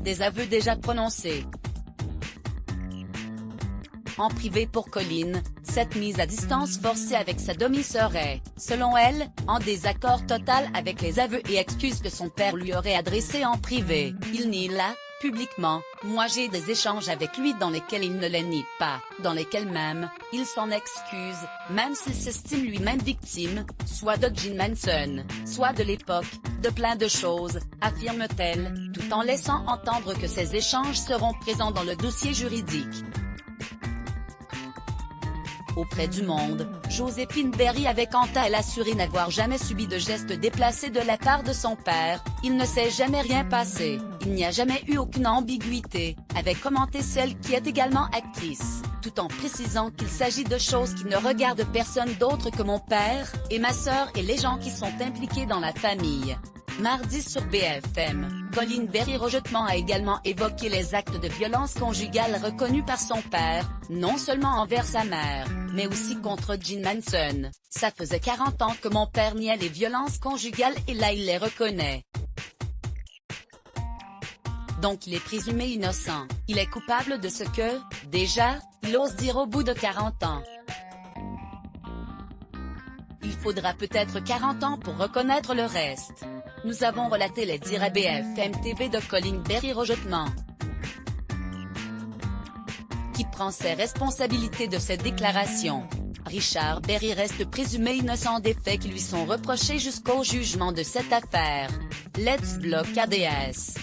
des aveux déjà prononcés. En privé pour Colleen, cette mise à distance forcée avec sa demi-sœur est, selon elle, en désaccord total avec les aveux et excuses que son père lui aurait adressés en privé. Il nie là, publiquement, moi j'ai des échanges avec lui dans lesquels il ne les nie pas, dans lesquels même, il s'en excuse, même s'il s'estime lui-même victime, soit de Jean Manson, soit de l'époque, de plein de choses, affirme-t-elle, tout en laissant entendre que ces échanges seront présents dans le dossier juridique. Auprès du Monde, Joséphine Berry avait quant à elle assuré n'avoir jamais subi de geste déplacé de la part de son père, il ne s'est jamais rien passé, il n'y a jamais eu aucune ambiguïté, avait commenté celle qui est également actrice, tout en précisant qu'il s'agit de choses qui ne regardent personne d'autre que mon père, et ma sœur et les gens qui sont impliqués dans la famille. Mardi sur BFM, Colleen Berry-Rojetman a également évoqué les actes de violence conjugale reconnus par son père, non seulement envers sa mère, mais aussi contre Jean Manson. Ça faisait 40 ans que mon père niait les violences conjugales et là il les reconnaît. Donc il est présumé innocent, il est coupable de ce que, déjà, il ose dire au bout de 40 ans. Il faudra peut-être 40 ans pour reconnaître le reste. Nous avons relaté les dires à BFM TV de Colleen Berry-Rojetman, qui prend ses responsabilités de cette déclaration. Richard Berry reste présumé innocent des faits qui lui sont reprochés jusqu'au jugement de cette affaire. Let's block ADS.